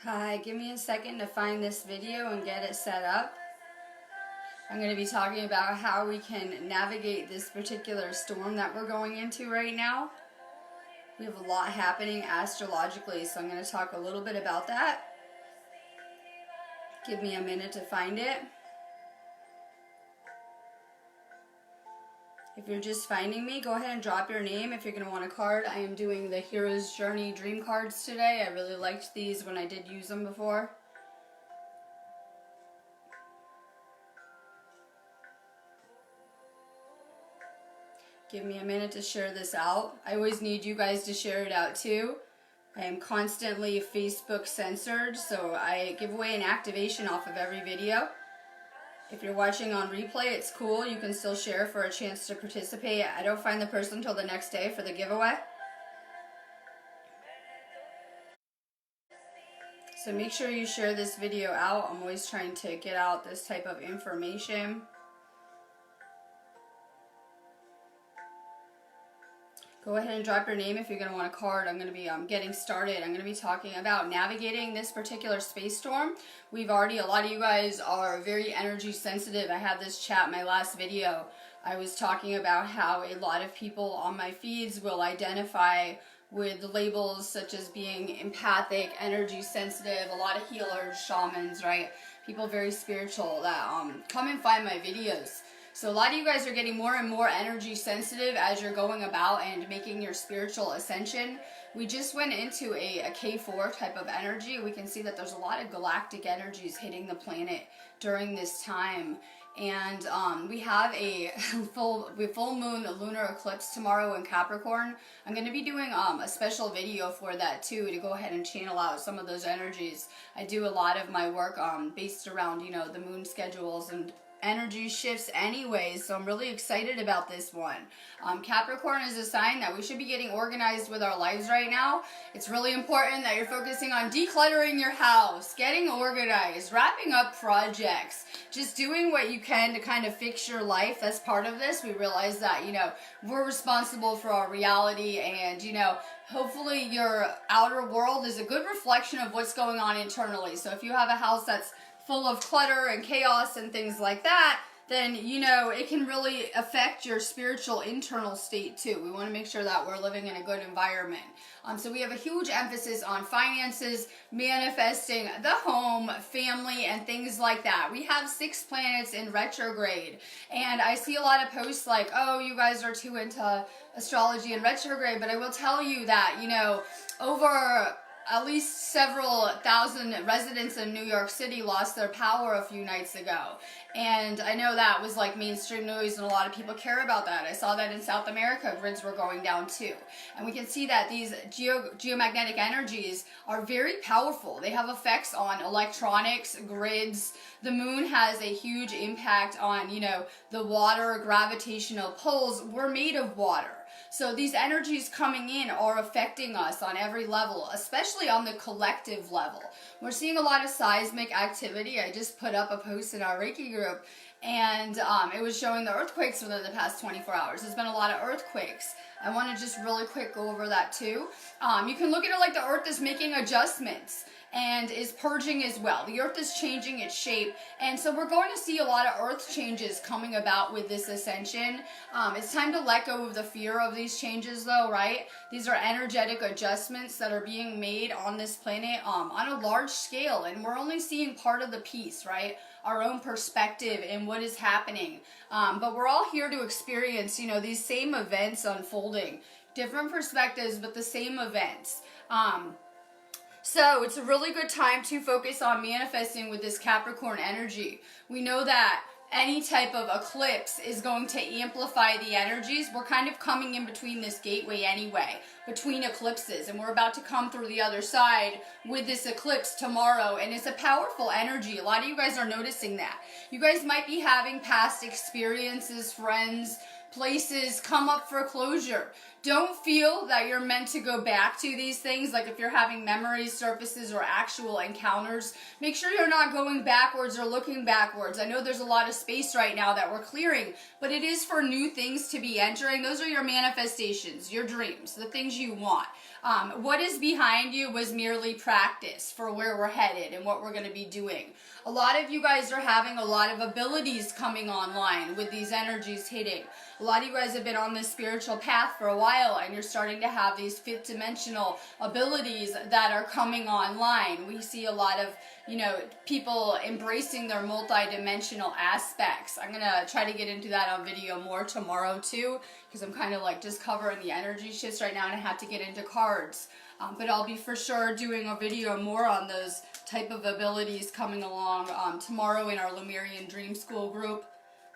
Hi, give me a second to find this video and get it set up. I'm going to be talking about how we can navigate this particular storm that we're going into right now. We have a lot happening astrologically, so I'm going to talk a little bit about that. Give me a minute to find it. If you're just finding me, go ahead and drop your name if you're going to want a card. I am doing the Hero's Journey Dream cards today. I really liked these when I did use them before. Give me a minute to share this out. I always need you guys to share it out too. I am constantly Facebook censored, so I give away an activation off of every video. If you're watching on replay, it's cool. You can still share for a chance to participate. I don't find the person until the next day for the giveaway. So make sure you share this video out. I'm always trying to get out this type of information. Go ahead and drop your name if you're going to want a card. I'm going to be getting started. I'm going to be talking about navigating this particular space storm. A lot of you guys are very energy sensitive. I had this chat in my last video. I was talking about how a lot of people on my feeds will identify with labels such as being empathic, energy sensitive, a lot of healers, shamans, right? People very spiritual that come and find my videos. So a lot of you guys are getting more and more energy sensitive as you're going about and making your spiritual ascension. We just went into a K4 type of energy. We can see that there's a lot of galactic energies hitting the planet during this time. And we have a full moon lunar eclipse tomorrow in Capricorn. I'm going to be doing a special video for that too, to go ahead and channel out some of those energies. I do a lot of my work based around, the moon schedules and energy shifts anyways, so I'm really excited about this one. Capricorn is a sign that we should be getting organized with our lives right now. It's really important that you're focusing on decluttering your house, getting organized, wrapping up projects, just doing what you can to kind of fix your life. That's part of this. We realize that, we're responsible for our reality, and, hopefully your outer world is a good reflection of what's going on internally. So if you have a house that's full of clutter and chaos and things like that, then, it can really affect your spiritual internal state too. We want to make sure that we're living in a good environment. So we have a huge emphasis on finances, manifesting the home, family, and things like that. We have 6 planets in retrograde, and I see a lot of posts like, oh, you guys are too into astrology and retrograde, but I will tell you that, over at least several thousand residents in New York City lost their power a few nights ago. And I know that was like mainstream news, and a lot of people care about that. I saw that in South America, grids were going down too. And we can see that these geomagnetic energies are very powerful. They have effects on electronics, grids. The moon has a huge impact on, the water, gravitational pulls. We're made of water. So these energies coming in are affecting us on every level, especially on the collective level. We're seeing a lot of seismic activity. I just put up a post in our Reiki group, and it was showing the earthquakes within the past 24 hours. There's been a lot of earthquakes. I want to just really quick go over that too. You can look at it like the earth is making adjustments and is purging as well. The earth is changing its shape, and so we're going to see a lot of earth changes coming about with this ascension. It's time to let go of the fear of these changes though, right? These are energetic adjustments that are being made on this planet on a large scale, and we're only seeing part of the piece, right? Our own perspective and what is happening. But we're all here to experience, these same events unfolding. Different perspectives, but the same events. So it's a really good time to focus on manifesting with this Capricorn energy. We know that any type of eclipse is going to amplify the energies. We're kind of coming in between this gateway anyway, between eclipses, and we're about to come through the other side with this eclipse tomorrow, and it's a powerful energy. A lot of you guys are noticing that. You guys might be having past experiences, friends, places come up for closure. Don't feel that you're meant to go back to these things. Like if you're having memories, surfaces, or actual encounters, make sure you're not going backwards or looking backwards. I know there's a lot of space right now that we're clearing, but it is for new things to be entering. Those are your manifestations, your dreams, the things you want. What is behind you was merely practice for where we're headed and what we're going to be doing. A lot of you guys are having a lot of abilities coming online with these energies hitting. A lot of you guys have been on this spiritual path for a while and you're starting to have these fifth dimensional abilities that are coming online. We see a lot of, people embracing their multi-dimensional aspects. I'm going to try to get into that on video more tomorrow too, because I'm kind of like just covering the energy shifts right now and I have to get into cards. But I'll be for sure doing a video more on those type of abilities coming along tomorrow in our Lemurian Dream School group.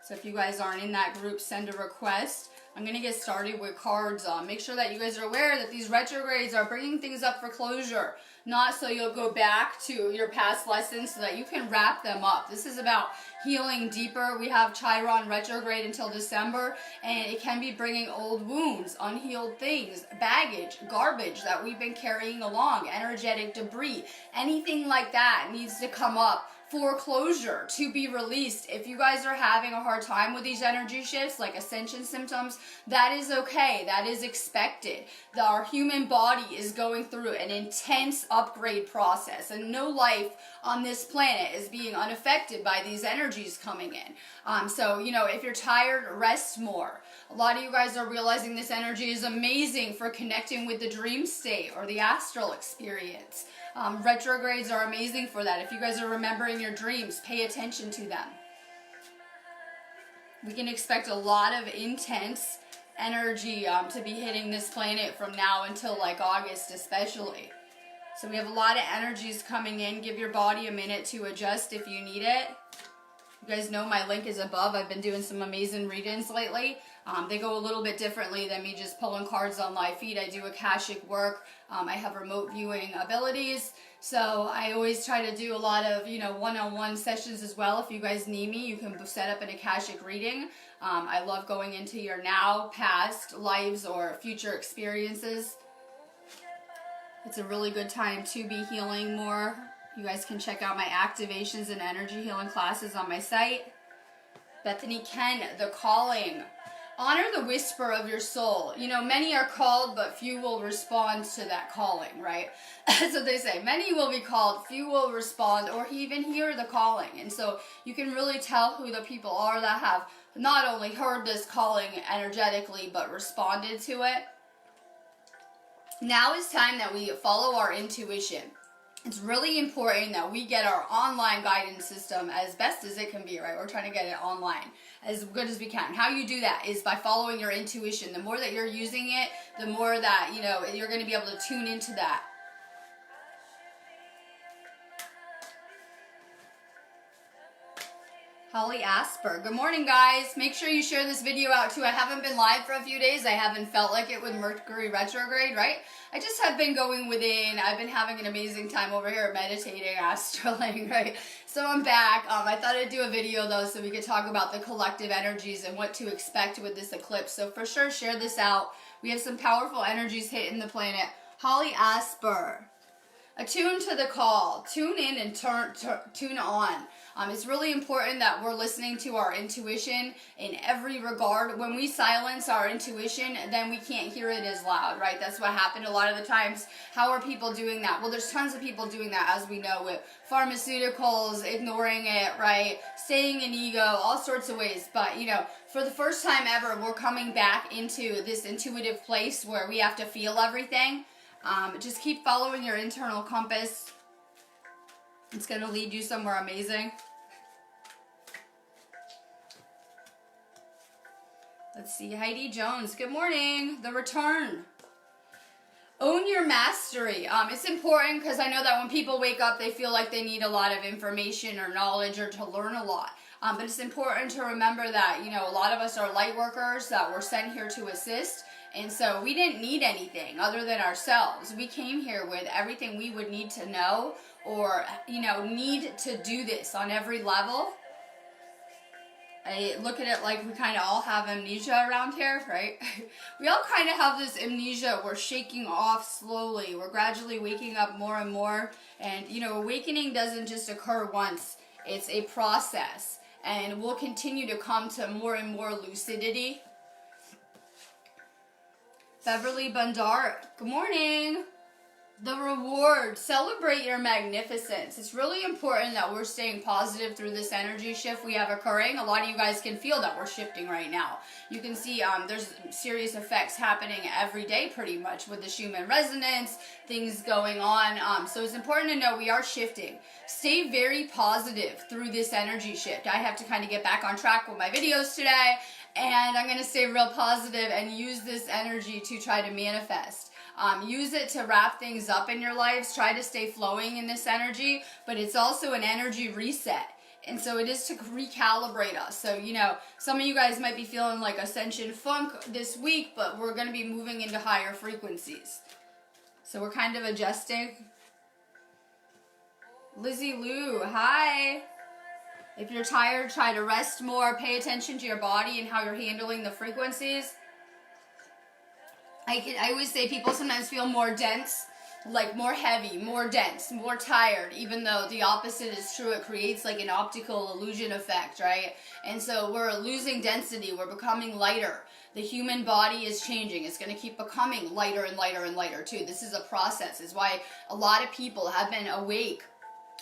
So if you guys aren't in that group, send a request. I'm going to get started with cards. Make sure that you guys are aware that these retrogrades are bringing things up for closure. Not so you'll go back to your past lessons so that you can wrap them up. This is about healing deeper. We have Chiron retrograde until December, and it can be bringing old wounds, unhealed things, baggage, garbage that we've been carrying along, energetic debris. Anything like that needs to come up for closure, to be released. If you guys are having a hard time with these energy shifts, like ascension symptoms, that is okay. That is expected. Our human body is going through an intense upgrade process, and no life on this planet is being unaffected by these energies coming in. So, if you're tired, rest more. A lot of you guys are realizing this energy is amazing for connecting with the dream state or the astral experience. Retrogrades are amazing for that. If you guys are remembering your dreams, pay attention to them. We can expect a lot of intense energy to be hitting this planet from now until like August especially. So we have a lot of energies coming in. Give your body a minute to adjust if you need it. You guys know my link is above. I've been doing some amazing readings lately. They go a little bit differently than me just pulling cards on live feed. I do Akashic work. I have remote viewing abilities. So I always try to do a lot of, one-on-one sessions as well. If you guys need me, you can set up an Akashic reading. I love going into your now, past lives, or future experiences. It's a really good time to be healing more. You guys can check out my activations and energy healing classes on my site. Bethany Ken, the calling. Honor the whisper of your soul. Many are called, but few will respond to that calling, right? That's what they say. Many will be called, few will respond or even hear the calling. And so you can really tell who the people are that have not only heard this calling energetically, but responded to it. Now is time that we follow our intuition. It's really important that we get our online guidance system as best as it can be, right? We're trying to get it online as good as we can. How you do that is by following your intuition. The more that you're using it, the more that, you're going to be able to tune into that. Holly Asper. Good morning, guys. Make sure you share this video out too. I haven't been live for a few days. I haven't felt like it with Mercury retrograde, right? I just have been going within. I've been having an amazing time over here meditating, astraling, right? So I'm back. I thought I'd do a video though so we could talk about the collective energies and what to expect with this eclipse. So for sure, share this out. We have some powerful energies hitting the planet. Holly Asper. Attune to the call. Tune in and tune on. It's really important that we're listening to our intuition in every regard. When we silence our intuition, then we can't hear it as loud, right? That's what happened a lot of the times. How are people doing that? Well, there's tons of people doing that, as we know, with pharmaceuticals, ignoring it, right? Staying in ego, all sorts of ways. But, for the first time ever, we're coming back into this intuitive place where we have to feel everything. Just keep following your internal compass. It's going to lead you somewhere amazing. Let's see, Heidi Jones. Good morning. The return. Own your mastery. It's important because I know that when people wake up, they feel like they need a lot of information or knowledge or to learn a lot. But it's important to remember that, a lot of us are light workers that were sent here to assist. And so we didn't need anything other than ourselves. We came here with everything we would need to know or, need to do this on every level. I look at it like we kind of all have amnesia around here, right? We all kind of have this amnesia. We're shaking off slowly. We're gradually waking up more and more. And, you know, awakening doesn't just occur once. It's a process. And we'll continue to come to more and more lucidity. Beverly Bandar, good morning. The reward. Celebrate your magnificence. It's really important that we're staying positive through this energy shift we have occurring. A lot of you guys can feel that we're shifting right now. You can see there's serious effects happening every day pretty much with the Schumann resonance, things going on. So it's important to know we are shifting. Stay very positive through this energy shift. I have to kind of get back on track with my videos today, and I'm going to stay real positive and use this energy to try to manifest. Use it to wrap things up in your lives. Try to stay flowing in this energy, but it's also an energy reset. And so it is to recalibrate us. So, you know, some of you guys might be feeling like ascension funk this week, but we're going to be moving into higher frequencies. So we're kind of adjusting. Lizzie Lou, hi. If you're tired, try to rest more. Pay attention to your body and how you're handling the frequencies. I always say people sometimes feel more dense, like more heavy, more dense, more tired, even though the opposite is true. It creates like an optical illusion effect, right? And so we're losing density. We're becoming lighter. The human body is changing. It's going to keep becoming lighter and lighter and lighter too. This is a process. It's why a lot of people have been awake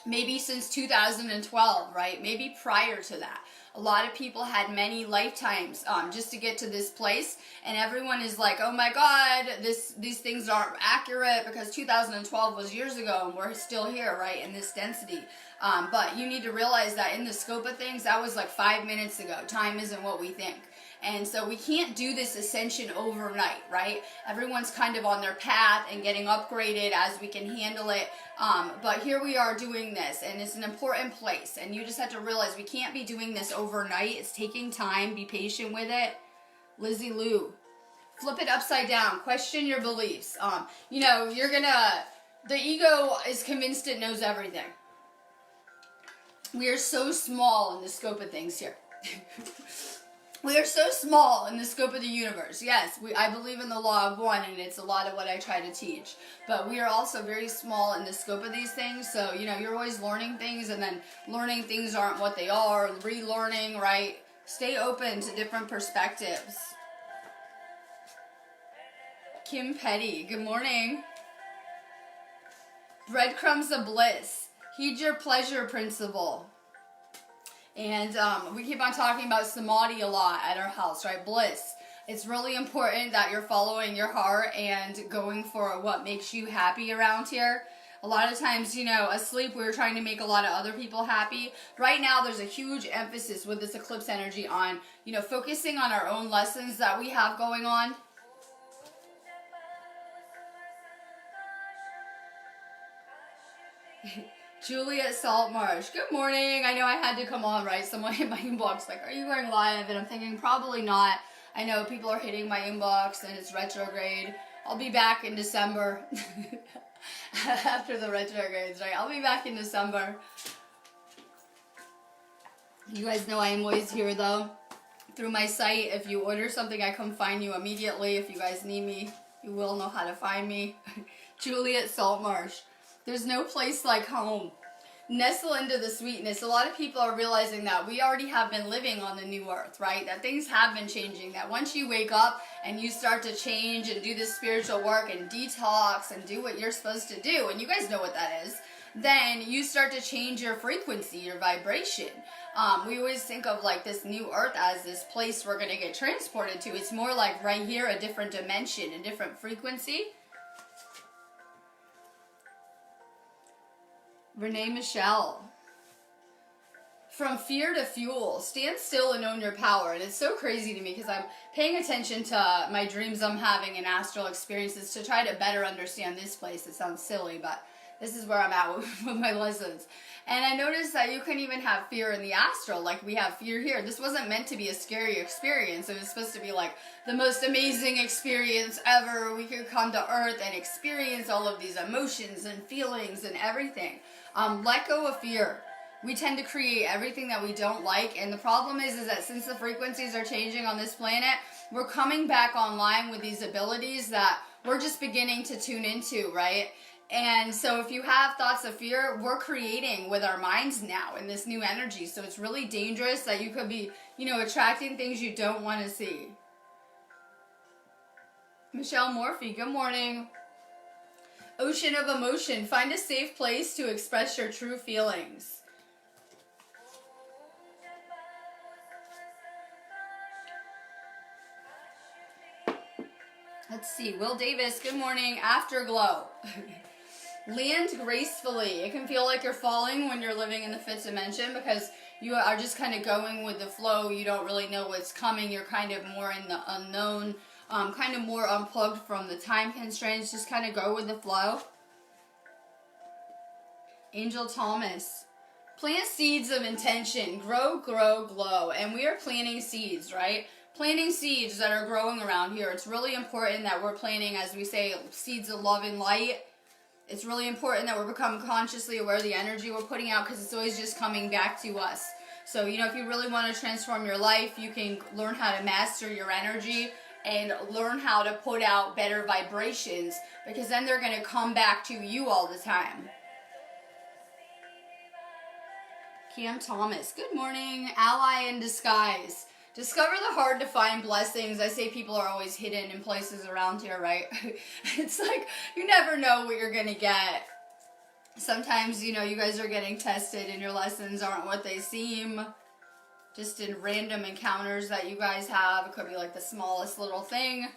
maybe since 2012, right? Maybe prior to that. A lot of people had many lifetimes just to get to this place, and everyone is like, oh my God, these things aren't accurate because 2012 was years ago and we're still here, right, in this density. But you need to realize that in the scope of things, that was like 5 minutes ago. Time isn't what we think. And so we can't do this ascension overnight, right? Everyone's kind of on their path and getting upgraded as we can handle it. But here we are doing this, and it's an important place. And you just have to realize we can't be doing this overnight. It's taking time. Be patient with it. Lizzie Lou. Flip it upside down. Question your beliefs. You know, the ego is convinced it knows everything. We are so small in the scope of things here. We are so small in the scope of the universe. Yes, I believe in the law of one, and it's a lot of what I try to teach. But we are also very small in the scope of these things. So, you know, you're always learning things, and then learning things aren't what they are, relearning, right? Stay open to different perspectives. Kim Petty, good morning. Breadcrumbs of bliss. Heed your pleasure principle. And we keep on talking about samadhi a lot at our house, right? Bliss. It's really important that you're following your heart and going for what makes you happy around here. A lot of times, you know, asleep, we're trying to make a lot of other people happy. Right now, there's a huge emphasis with this eclipse energy on, you know, focusing on our own lessons that we have going on. Juliet Saltmarsh, good morning. I know I had to come on, right? Someone hit my inbox like, are you going live? And I'm thinking probably not. I know people are hitting my inbox and it's retrograde. I'll be back in December. After the retrogrades, right? I'll be back in December. You guys know I am always here though. Through my site, if you order something, I come find you immediately. If you guys need me, you will know how to find me. Juliet Saltmarsh. There's no place like home. Nestle into the sweetness. A lot of people are realizing that we already have been living on the new earth, right? That things have been changing. That once you wake up and you start to change and do this spiritual work and detox and do what you're supposed to do, and you guys know what that is, then you start to change your frequency, your vibration. We always think of like this new earth as this place we're going to get transported to. It's more like right here, a different dimension, a different frequency. Renee Michelle. From fear to fuel. Stand still and own your power. And it's so crazy to me because I'm paying attention to my dreams I'm having and astral experiences to try to better understand this place. It sounds silly, but this is where I'm at with my lessons. And I noticed that you can even have fear in the astral, like we have fear here. This wasn't meant to be a scary experience. It was supposed to be like the most amazing experience ever. We could come to Earth and experience all of these emotions and feelings and everything. Let go of fear. we tend to create everything that we don't like. And the problem is that since the frequencies are changing on this planet, we're coming back online with these abilities that we're just beginning to tune into, right? And so if you have thoughts of fear, we're creating with our minds now in this new energy. So it's really dangerous that you could be, attracting things you don't want to see. Michelle Morphy, good morning. Ocean of emotion. Find a safe place to express your true feelings. Let's see. Will Davis, good morning. Afterglow. Land gracefully. It can feel like you're falling when you're living in the fifth dimension because you are just kind of going with the flow. You don't really know what's coming. You're kind of more in the unknown, kind of more unplugged from the time constraints. Just kind of go with the flow. Angel Thomas. Plant seeds of intention. Grow, grow, glow. And we are planting seeds, right? Planting seeds that are growing around here. It's really important that we're planting, as we say, seeds of love and light. It's really important that we're becoming consciously aware of the energy we're putting out because it's always just coming back to us. So, if you really want to transform your life, you can learn how to master your energy and learn how to put out better vibrations because then they're going to come back to you all the time. Cam Thomas, good morning. Ally in disguise. Discover the hard to find blessings. I say people are always hidden in places around here, right? It's like you never know what you're going to get. Sometimes, you guys are getting tested and your lessons aren't what they seem. Just in random encounters that you guys have. It could be like the smallest little thing.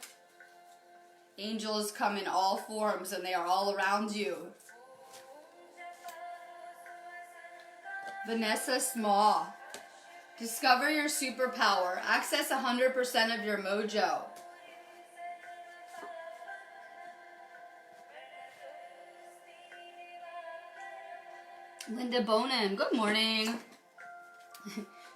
Angels come in all forms and they are all around you. Vanessa Small. Discover your superpower. Access 100% of your mojo. Linda Bonin, good morning.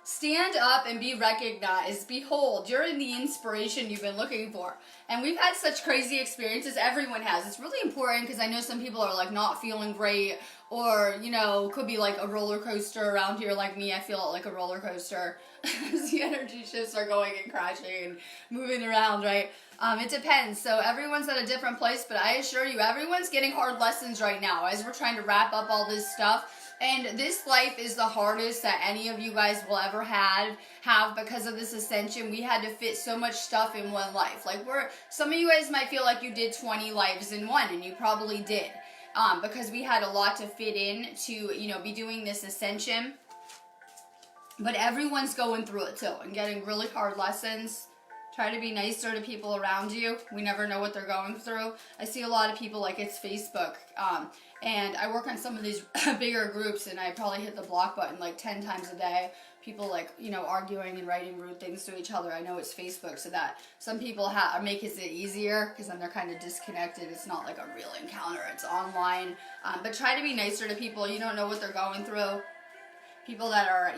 Stand up and be recognized. Behold, you're in the inspiration you've been looking for. And we've had such crazy experiences. Everyone has. It's really important because I know some people are like not feeling great or, could be like a roller coaster around here like me. I feel it like a roller coaster as the energy shifts are going and crashing and moving around, right? It depends. So everyone's at a different place, but I assure you, everyone's getting hard lessons right now as we're trying to wrap up all this stuff. And this life is the hardest that any of you guys will ever have because of this ascension. We had to fit so much stuff in one life. Like some of you guys might feel like you did 20 lives in one, and you probably did. Because we had a lot to fit in to, be doing this ascension. But everyone's going through it too and getting really hard lessons. Try to be nicer to people around you. We never know what they're going through. I see a lot of people like it's Facebook. And I work on some of these bigger groups and I probably hit the block button like 10 times a day. People like, arguing and writing rude things to each other. I know it's Facebook, so that some people make it easier because then they're kind of disconnected. It's not like a real encounter. It's online. But try to be nicer to people. You don't know what they're going through. People that are,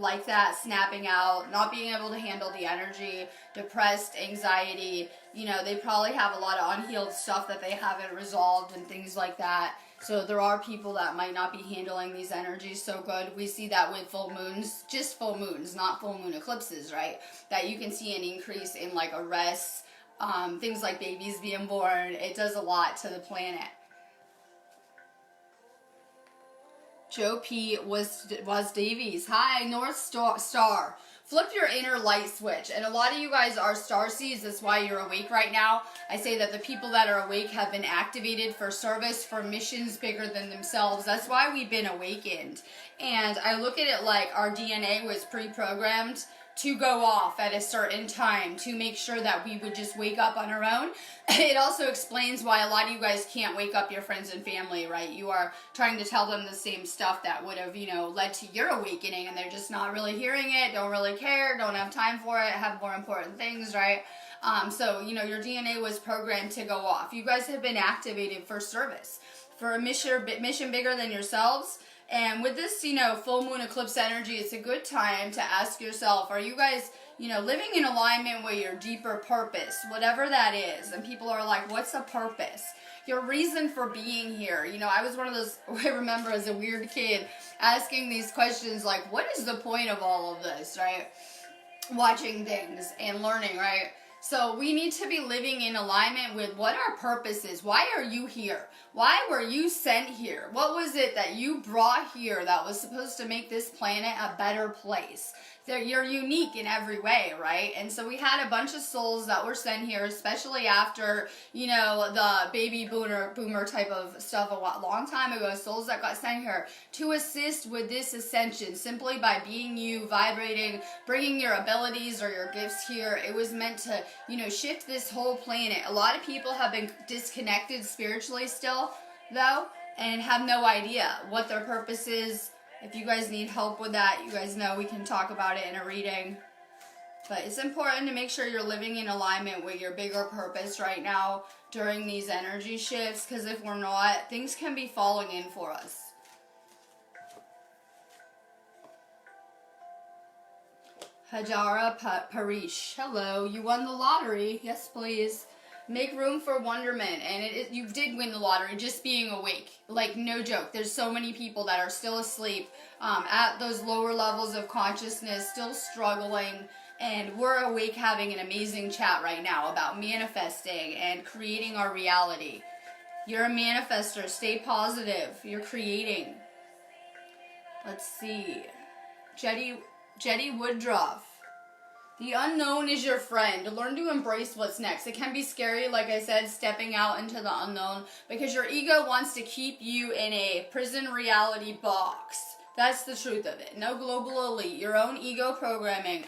like that, snapping out, not being able to handle the energy, depressed, anxiety, they probably have a lot of unhealed stuff that they haven't resolved and things like that. So there are people that might not be handling these energies so good. We see that with full moons, just full moons, not full moon eclipses, right? That you can see an increase in like arrests, things like babies being born. It does a lot to the planet. Joe P. was Davies. Hi, North Star. Flip your inner light switch. And a lot of you guys are starseeds. That's why you're awake right now. I say that the people that are awake have been activated for service, for missions bigger than themselves. That's why we've been awakened. And I look at it like our DNA was pre-programmed to go off at a certain time to make sure that we would just wake up on our own. It also explains why a lot of you guys can't wake up your friends and family, right? You are trying to tell them the same stuff that would have, led to your awakening, and they're just not really hearing it, don't really care, don't have time for it, have more important things, right? So, your DNA was programmed to go off. You guys have been activated for service, for a mission bigger than yourselves. And with this, full moon eclipse energy, it's a good time to ask yourself, are you guys, living in alignment with your deeper purpose, whatever that is? And people are like, what's the purpose? your reason for being here. You know, I was one of those, I remember as a weird kid asking these questions like, what is the point of all of this, right? Watching things and learning, right? So we need to be living in alignment with what our purpose is. Why are you here? Why were you sent here? What was it that you brought here that was supposed to make this planet a better place? You're unique in every way, right? And so we had a bunch of souls that were sent here, especially after, you know, the baby boomer type of stuff a long time ago, souls that got sent here to assist with this ascension simply by being you, vibrating, bringing your abilities or your gifts here. It was meant to, you know, shift this whole planet. A lot of people have been disconnected spiritually still, though, and have no idea what their purpose is. If you guys need help with that, you guys know we can talk about it in a reading. But it's important to make sure you're living in alignment with your bigger purpose right now during these energy shifts, because if we're not, things can be falling in for us. Hajara Parish. Hello, you won the lottery. Yes, please. Make room for wonderment. And you did win the lottery, just being awake. Like, no joke. There's so many people that are still asleep at those lower levels of consciousness, still struggling. And we're awake having an amazing chat right now about manifesting and creating our reality. You're a manifester. Stay positive. You're creating. Let's see. Jetty Woodruff. The unknown is your friend. Learn to embrace what's next. It can be scary, like I said, stepping out into the unknown, because your ego wants to keep you in a prison reality box. That's the truth of it. No global elite. Your own ego programming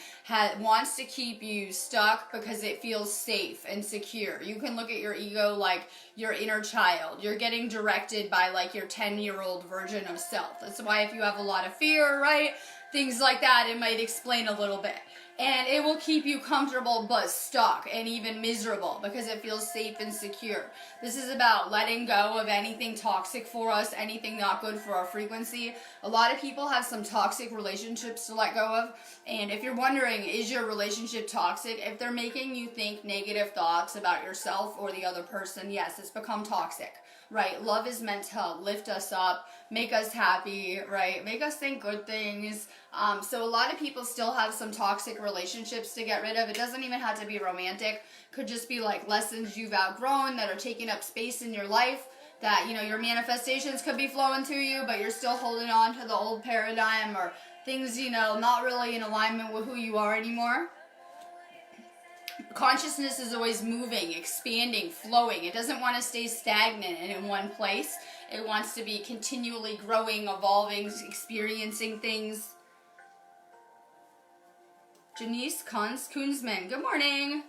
wants to keep you stuck because it feels safe and secure. You can look at your ego like your inner child. You're getting directed by like your 10-year-old version of self. That's why if you have a lot of fear, right? Things like that, it might explain a little bit. And it will keep you comfortable but stuck and even miserable because it feels safe and secure. This is about letting go of anything toxic for us, anything not good for our frequency. A lot of people have some toxic relationships to let go of. And if you're wondering, is your relationship toxic? If they're making you think negative thoughts about yourself or the other person, yes, it's become toxic. Right? Love is meant to lift us up, make us happy, right? Make us think good things. So a lot of people still have some toxic relationships to get rid of. It doesn't even have to be romantic. Could just be like lessons you've outgrown that are taking up space in your life, that, you know, your manifestations could be flowing to you, but you're still holding on to the old paradigm or things, you know, not really in alignment with who you are anymore. Consciousness is always moving, expanding, flowing. It doesn't want to stay stagnant and in one place. It wants to be continually growing, evolving, experiencing things. Janice Kunzman, good morning.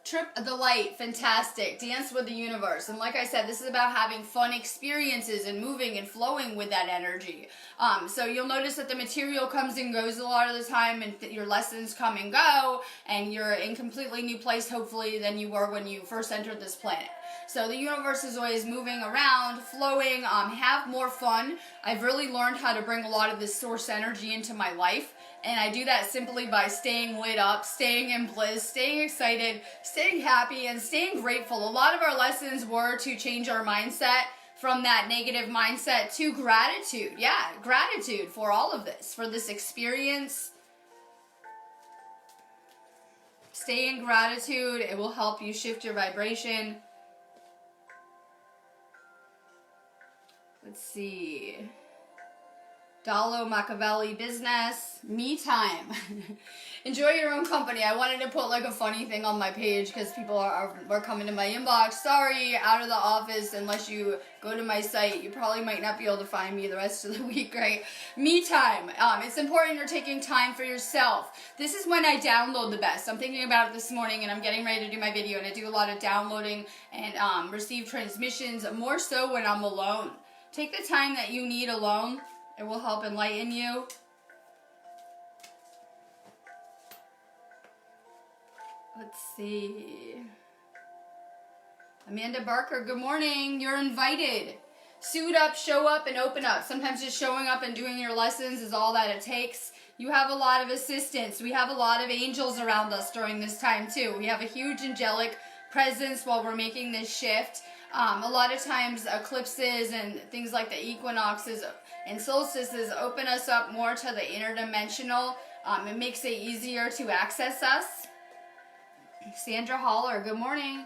Trip the light, fantastic. Dance with the universe. And like I said, this is about having fun experiences and moving and flowing with that energy. So you'll notice that the material comes and goes a lot of the time, and your lessons come and go, and you're in a completely new place, hopefully, than you were when you first entered this planet. So the universe is always moving around, flowing, have more fun. I've really learned how to bring a lot of this source energy into my life. And I do that simply by staying lit up, staying in bliss, staying excited, staying happy, and staying grateful. A lot of our lessons were to change our mindset from that negative mindset to gratitude. Yeah, gratitude for all of this, for this experience. Stay in gratitude. It will help you shift your vibration. Let's see. Dallo Machiavelli business, me time. Enjoy your own company. I wanted to put like a funny thing on my page because people are coming to my inbox. Sorry, out of the office. Unless you go to my site, you probably might not be able to find me the rest of the week, right? Me time. It's important you're taking time for yourself. This is when I download the best. I'm thinking about it this morning and I'm getting ready to do my video, and I do a lot of downloading and receive transmissions, more so when I'm alone. Take the time that you need alone. It will help enlighten you. Let's see. Amanda Barker, good morning. You're invited. Suit up, show up, and open up. Sometimes just showing up and doing your lessons is all that it takes. You have a lot of assistance. We have a lot of angels around us during this time too. We have a huge angelic presence while we're making this shift. A lot of times eclipses and things like the equinoxes and solstices open us up more to the interdimensional. It makes it easier to access us. Sandra Holler, good morning.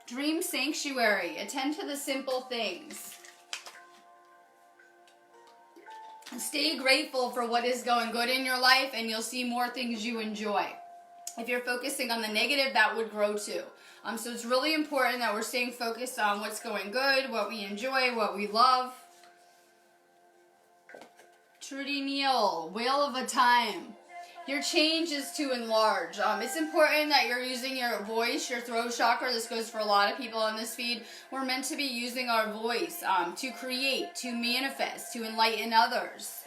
Dream sanctuary. Attend to the simple things. Stay grateful for what is going good in your life, and you'll see more things you enjoy. If you're focusing on the negative, that would grow too. So it's really important that we're staying focused on what's going good, what we enjoy, what we love. Trudy Neal, Whale of a Time. Your change is to enlarge. It's important that you're using your voice, your throat chakra. This goes for a lot of people on this feed. We're meant to be using our voice to create, to manifest, to enlighten others.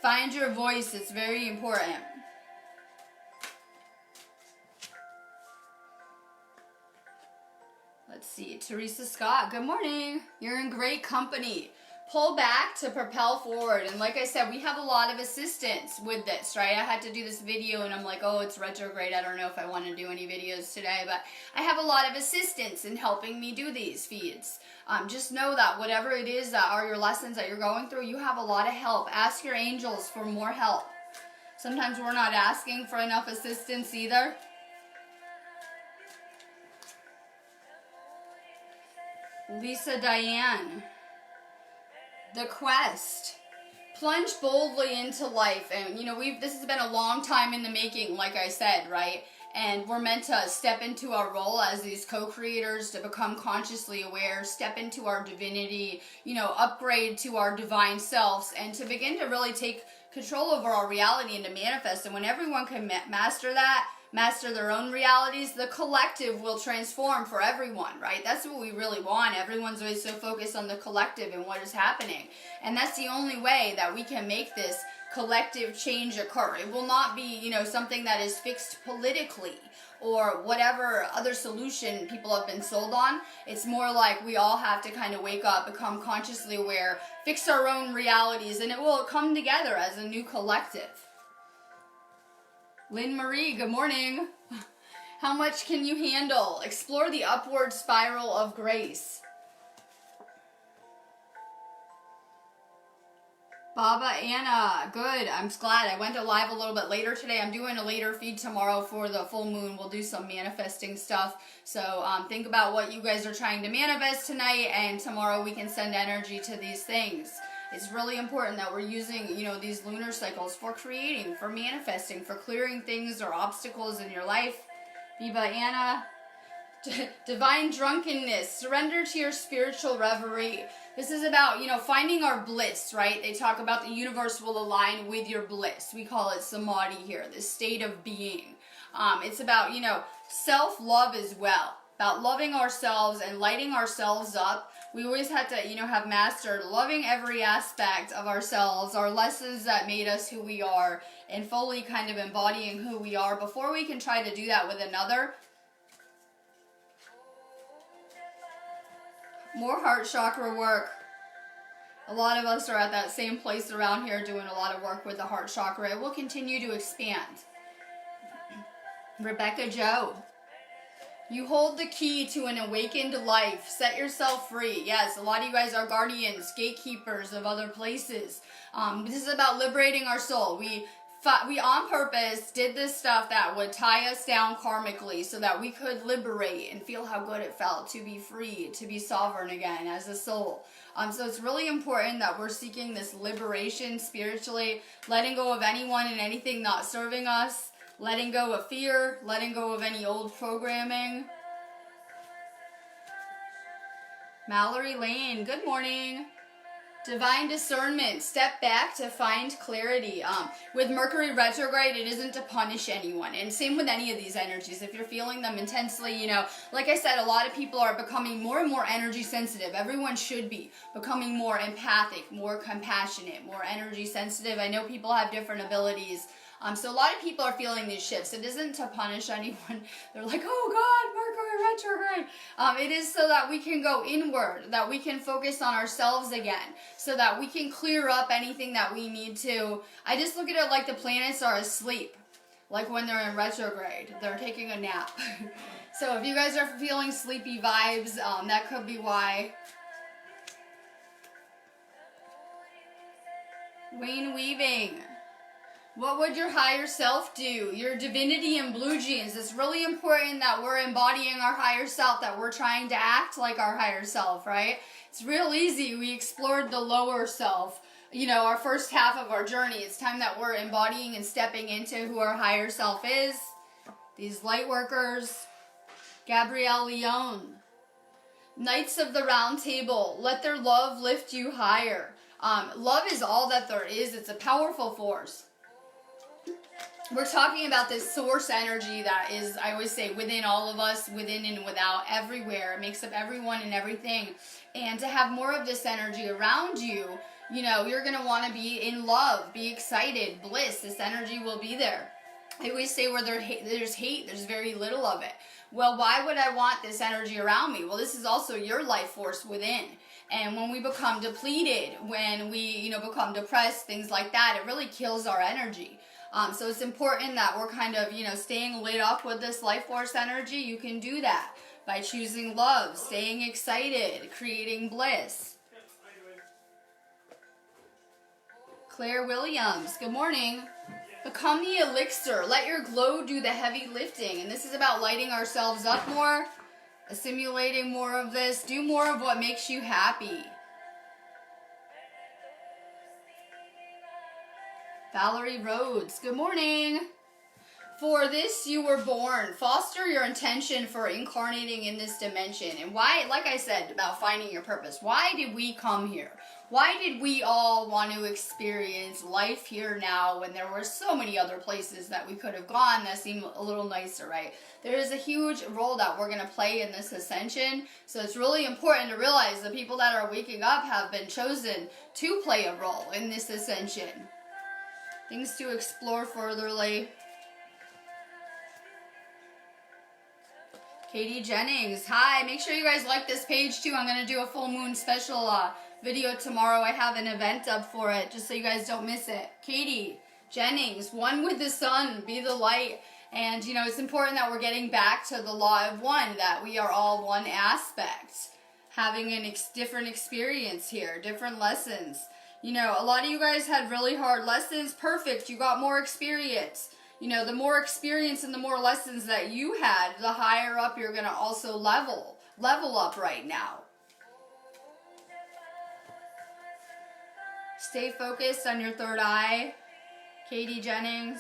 Find your voice. It's very important. Let's see. Teresa Scott, good morning. You're in great company. Pull back to propel forward. And like I said, we have a lot of assistance with this, right? I had to do this video and I'm like, oh, it's retrograde. I don't know if I want to do any videos today, but I have a lot of assistance in helping me do these feeds. Just know that whatever it is that are your lessons that you're going through, you have a lot of help. Ask your angels for more help. Sometimes we're not asking for enough assistance either. Lisa Diane. The quest. Plunge boldly into life. And this has been a long time in the making, like I said, right? And we're meant to step into our role as these co-creators, to become consciously aware, step into our divinity, upgrade to our divine selves, and to begin to really take control over our reality and to manifest. And when everyone can master that, master their own realities, the collective will transform for everyone, right? That's what we really want. Everyone's always so focused on the collective and what is happening. And that's the only way that we can make this collective change occur. It will not be, something that is fixed politically or whatever other solution people have been sold on. It's more like we all have to kind of wake up, become consciously aware, fix our own realities, and it will come together as a new collective. Lynn Marie, good morning. How much can you handle? Explore the upward spiral of grace. Baba Anna, good. I'm glad. I went live a little bit later today. I'm doing a later feed tomorrow for the full moon. We'll do some manifesting stuff. So think about what you guys are trying to manifest tonight, and tomorrow we can send energy to these things. It's really important that we're using, these lunar cycles for creating, for manifesting, for clearing things or obstacles in your life. Viva Anna. Divine drunkenness. Surrender to your spiritual reverie. This is about, finding our bliss, right? They talk about the universe will align with your bliss. We call it samadhi here, this state of being. It's about, self-love as well. About loving ourselves and lighting ourselves up. We always have to, have mastered loving every aspect of ourselves, our lessons that made us who we are, and fully kind of embodying who we are before we can try to do that with another. More heart chakra work. A lot of us are at that same place around here doing a lot of work with the heart chakra. It will continue to expand. Rebecca Joe. You hold the key to an awakened life. Set yourself free. Yes, a lot of you guys are guardians, gatekeepers of other places. This is about liberating our soul. We on purpose did this stuff that would tie us down karmically so that we could liberate and feel how good it felt to be free, to be sovereign again as a soul. So it's really important that we're seeking this liberation spiritually, letting go of anyone and anything not serving us. Letting go of fear, letting go of any old programming. Mallory Lane, good morning. Divine discernment, step back to find clarity. With Mercury retrograde, it isn't to punish anyone. And same with any of these energies. If you're feeling them intensely, like I said, a lot of people are becoming more and more energy sensitive. Everyone should be becoming more empathic, more compassionate, more energy sensitive. I know people have different abilities. So a lot of people are feeling these shifts. It isn't to punish anyone. They're like, oh God, Mercury retrograde. It is so that we can go inward, that we can focus on ourselves again, so that we can clear up anything that we need to. I just look at it like the planets are asleep. like when they're in retrograde. They're taking a nap. So if you guys are feeling sleepy vibes, that could be why. Wayne Weaving. What would your higher self do? Your divinity in blue jeans. It's really important that we're embodying our higher self, that we're trying to act like our higher self, right? It's real easy. We explored the lower self, you know, our first half of our journey. It's time that we're embodying and stepping into who our higher self is. These light workers. Gabrielle Leone. Knights of the Round Table. Let their love lift you higher. Love is all that there is. It's a powerful force. We're talking about this source energy that is, I always say, within all of us, within and without, everywhere. It makes up everyone and everything. And to have more of this energy around you, you know, you're going to want to be in love, be excited, bliss. This energy will be there. I always say where there's hate, there's very little of it. Well, why would I want this energy around me? Well, this is also your life force within. And when we become depleted, when we, you know, become depressed, things like that, it really kills our energy. So it's important that we're kind of, you know, staying lit up with this life force energy. You can do that by choosing love, staying excited, creating bliss. Claire Williams, good morning. Become the elixir. Let your glow do the heavy lifting. And this is about lighting ourselves up more, assimilating more of this. Do more of what makes you happy. Valerie Rhodes, good morning. For this you were born. Foster your intention for incarnating in this dimension. And why, like I said, about finding your purpose. Why did we come here? Why did we all want to experience life here now when there were so many other places that we could have gone that seemed a little nicer, right? There is a huge role that we're going to play in this ascension. So it's really important to realize the people that are waking up have been chosen to play a role in this ascension. Things to explore furtherly. Katie Jennings, hi. Make sure you guys like this page too. I'm going to do a full moon special video tomorrow. I have an event up for it, just so you guys don't miss it. Katie Jennings, one with the sun, be the light. And, you know, it's important that we're getting back to the law of one, that we are all one aspect. Having a different experience here, different lessons. You know, a lot of you guys had really hard lessons. Perfect. You got more experience. You know, the more experience and the more lessons that you had, the higher up you're going to also level up right now. Stay focused on your third eye. Katie Jennings.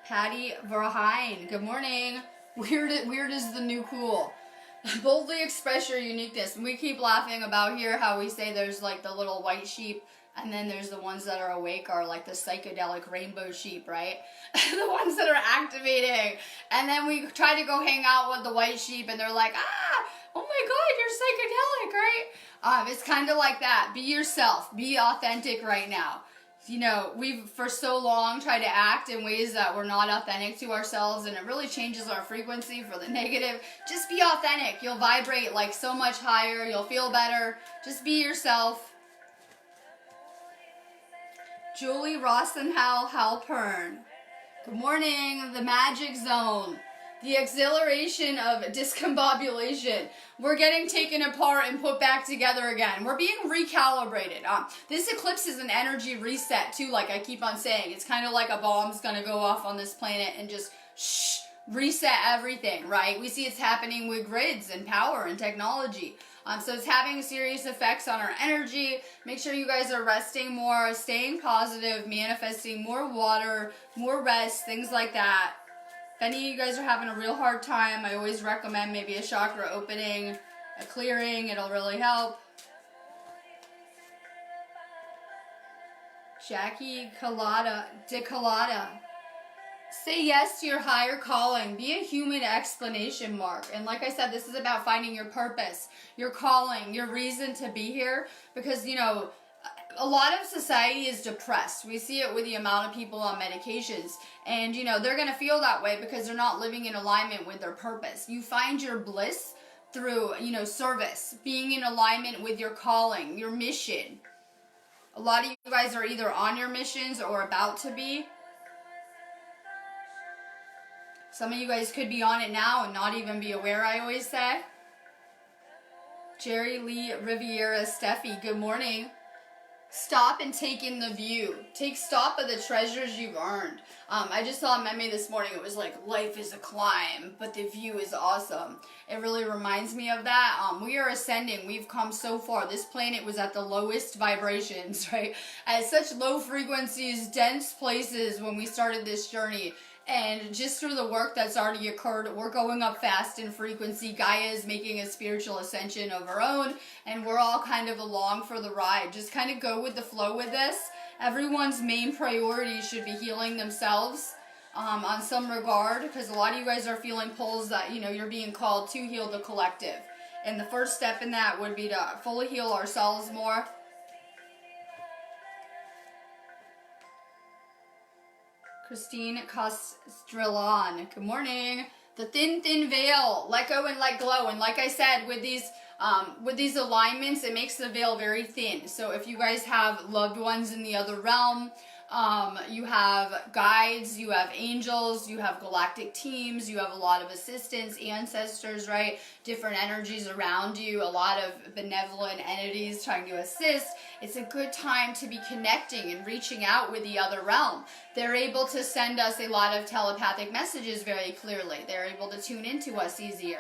Patty Verheyen, good morning. Weird is the new cool. Boldly express your uniqueness. And we keep laughing about here how we say there's like the little white sheep, and then there's the ones that are awake are like the psychedelic rainbow sheep, right? The ones that are activating. And then we try to go hang out with the white sheep and they're like, oh my God, you're psychedelic, right? It's kind of like that. Be yourself. Be authentic right now. You know, we've for so long tried to act in ways that we're not authentic to ourselves, and it really changes our frequency for the negative. Just be authentic. You'll vibrate like so much higher. You'll feel better. Just be yourself. Julie Rosenhal Halpern. Good morning. The magic zone. The exhilaration of discombobulation. We're getting taken apart and put back together again. We're being recalibrated. This eclipse is an energy reset too, like I keep on saying. It's kind of like a bomb's going to go off on this planet and just reset everything, right? We see it's happening with grids and power and technology. So it's having serious effects on our energy. Make sure you guys are resting more, staying positive, manifesting more water, more rest, things like that. If any of you guys are having a real hard time, I always recommend maybe a chakra opening, a clearing. It'll really help. Jackie DeColada. Say yes to your higher calling. Be a human exclamation mark. And like I said, this is about finding your purpose, your calling, your reason to be here. Because, you know, a lot of society is depressed. We see it with the amount of people on medications. And, you know, they're going to feel that way because they're not living in alignment with their purpose. You find your bliss through, you know, service, being in alignment with your calling, your mission. A lot of you guys are either on your missions or about to be. Some of you guys could be on it now and not even be aware, I always say. Jerry Lee Riviera Steffi, good morning. Stop and take in the view. Take stock of the treasures you've earned. I just saw a meme this morning. It was like, life is a climb, but the view is awesome. It really reminds me of that. We are ascending. We've come so far. This planet was at the lowest vibrations, right? At such low frequencies, dense places when we started this journey. And just through the work that's already occurred, we're going up fast in frequency. Gaia is making a spiritual ascension of her own, and we're all kind of along for the ride. Just kind of go with the flow with this. Everyone's main priority should be healing themselves on some regard, because a lot of you guys are feeling pulls that, you know, you're being called to heal the collective. And the first step in that would be to fully heal ourselves more. Christine Castrillon, good morning. The thin veil, let go and let glow. And like I said, with these alignments, it makes the veil very thin. So if you guys have loved ones in the other realm, you have guides, you have angels, you have galactic teams, you have a lot of assistants, ancestors, right? Different energies around you, a lot of benevolent entities trying to assist. It's a good time to be connecting and reaching out with the other realm. They're able to send us a lot of telepathic messages very clearly. They're able to tune into us easier.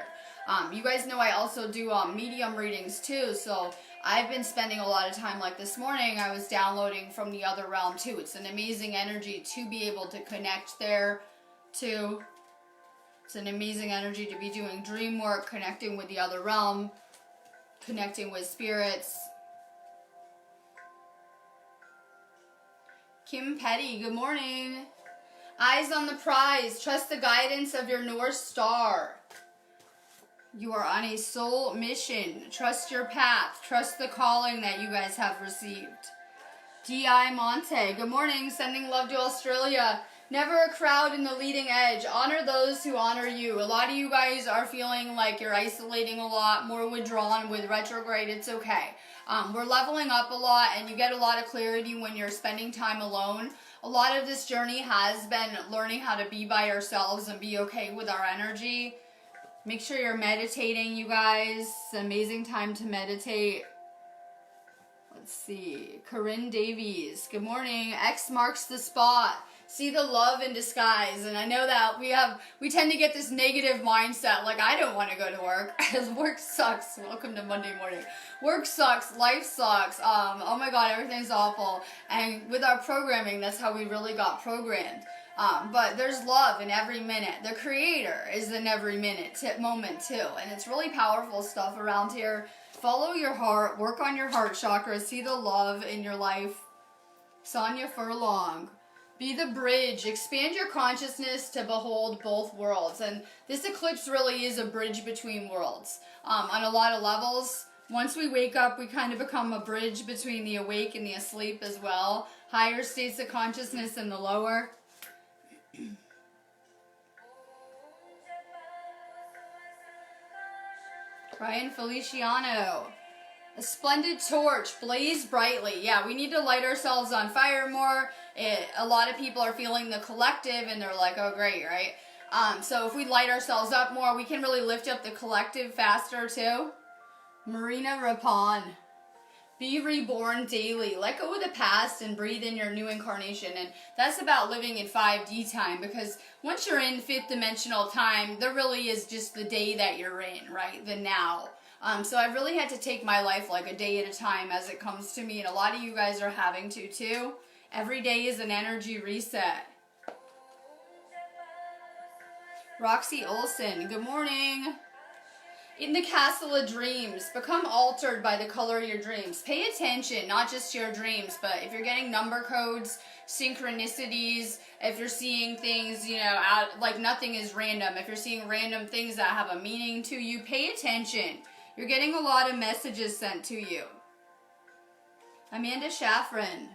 You guys know I also do medium readings too, so I've been spending a lot of time, like this morning, I was downloading from the other realm too. It's an amazing energy to be able to connect there too. It's an amazing energy to be doing dream work, connecting with the other realm, connecting with spirits. Kim Petty, good morning. Eyes on the prize. Trust the guidance of your North Star. You are on a soul mission. Trust your path. Trust the calling that you guys have received. D.I. Monte, good morning. Sending love to Australia. Never a crowd in the leading edge. Honor those who honor you. A lot of you guys are feeling like you're isolating a lot, more withdrawn with retrograde. It's okay. We're leveling up a lot, and you get a lot of clarity when you're spending time alone. A lot of this journey has been learning how to be by ourselves and be okay with our energy. Make sure you're meditating, you guys. It's an amazing time to meditate. Let's see. Corinne Davies, good morning. X marks the spot. See the love in disguise. And I know that we tend to get this negative mindset, like I don't want to go to work because work sucks. Welcome to Monday morning. Work sucks, life sucks. Oh my God, everything's awful. And with our programming, that's how we really got programmed. But there's love in every minute. The creator is in every moment too. And it's really powerful stuff around here. Follow your heart, work on your heart chakra, see the love in your life. Sonia Furlong. Be the bridge. Expand your consciousness to behold both worlds. And this eclipse really is a bridge between worlds. On a lot of levels, once we wake up, we kind of become a bridge between the awake and the asleep as well. Higher states of consciousness and the lower. Ryan Feliciano. A splendid torch, blaze brightly. Yeah, we need to light ourselves on fire more. A lot of people are feeling the collective and they're like, oh great, right? So if we light ourselves up more, we can really lift up the collective faster too. Marina Rapon. Be reborn daily. Let go of the past and breathe in your new incarnation. And that's about living in 5D time, because once you're in fifth dimensional time, there really is just the day that you're in, right? The now. So I really had to take my life like a day at a time as it comes to me, and a lot of you guys are having to too. Every day is an energy reset. Roxy Olson, good morning. In the castle of dreams, become altered by the color of your dreams. Pay attention, not just to your dreams, but if you're getting number codes, synchronicities, if you're seeing things, you know, like nothing is random. If you're seeing random things that have a meaning to you, pay attention. You're getting a lot of messages sent to you. Amanda Shaffrin.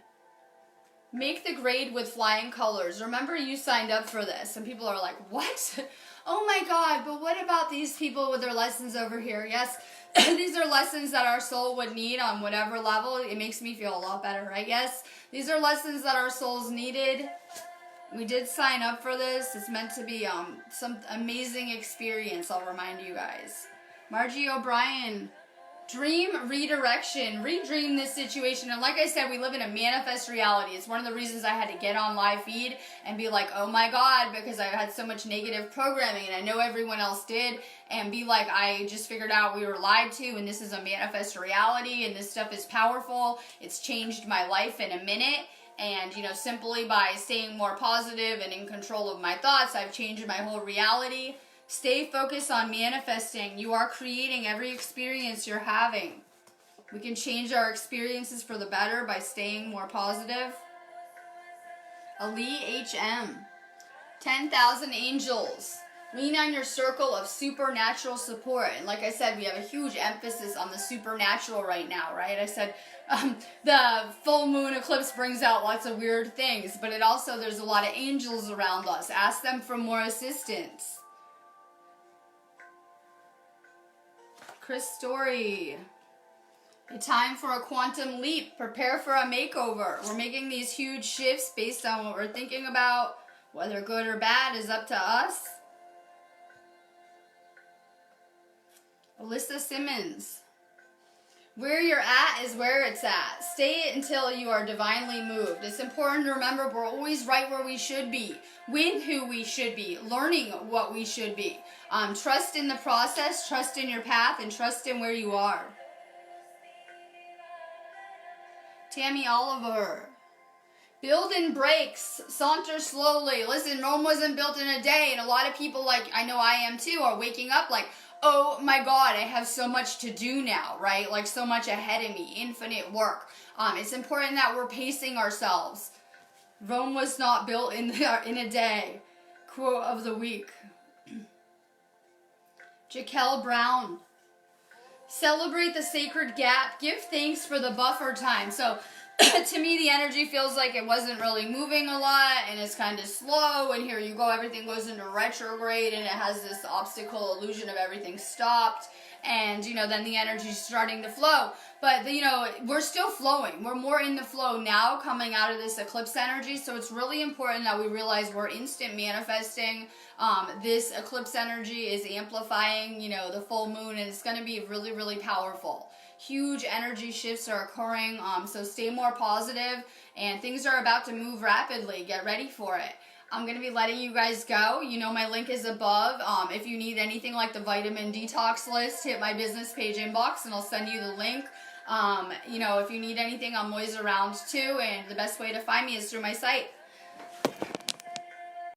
Make the grade with flying colors. Remember, you signed up for this. And people are like, what? oh my God, but what about these people with their lessons over here? Yes, these are lessons that our soul would need on whatever level. It makes me feel a lot better, right? Yes, these are lessons that our souls needed. We did sign up for this. It's meant to be some amazing experience, I'll remind you guys. Margie O'Brien, dream redirection. Redream this situation. And like I said, we live in a manifest reality. It's one of the reasons I had to get on live feed and be like, oh my God, because I had so much negative programming and I know everyone else did. And be like, I just figured out we were lied to and this is a manifest reality and this stuff is powerful. It's changed my life in a minute. And, you know, simply by staying more positive and in control of my thoughts, I've changed my whole reality. Stay focused on manifesting. You are creating every experience you're having. We can change our experiences for the better by staying more positive. Ali HM. 10,000 angels. Lean on your circle of supernatural support. And like I said, we have a huge emphasis on the supernatural right now, right? I said the full moon eclipse brings out lots of weird things, but it also, there's a lot of angels around us. Ask them for more assistance. Chris Story. A time for a quantum leap. Prepare for a makeover. We're making these huge shifts based on what we're thinking about. Whether good or bad is up to us. Alyssa Simmons. Where you're at is where it's at. Stay until you are divinely moved. It's important to remember we're always right where we should be. With who we should be. Learning what we should be. Trust in the process, trust in your path, and trust in where you are. Tammy Oliver. Build in breaks. Saunter slowly. Listen, Rome wasn't built in a day, and a lot of people, like I know I am too, are waking up like, oh my God, I have so much to do now, right? Like so much ahead of me, infinite work. It's important that we're pacing ourselves. Rome was not built in a day. Quote of the week. Jaquel Brown. Celebrate the sacred gap. Give thanks for the buffer time. So to me, the energy feels like it wasn't really moving a lot and it's kind of slow. And here you go, everything goes into retrograde and it has this obstacle illusion of everything stopped. And, you know, then the energy's starting to flow. But, you know, we're still flowing. We're more in the flow now coming out of this eclipse energy. So it's really important that we realize we're instant manifesting. This eclipse energy is amplifying, you know, the full moon. And it's going to be really, really powerful. Huge energy shifts are occurring. So stay more positive. And things are about to move rapidly. Get ready for it. I'm going to be letting you guys go. You know my link is above. If you need anything like the vitamin detox list, hit my business page inbox and I'll send you the link. You know, if you need anything, I'm always around too. And the best way to find me is through my site.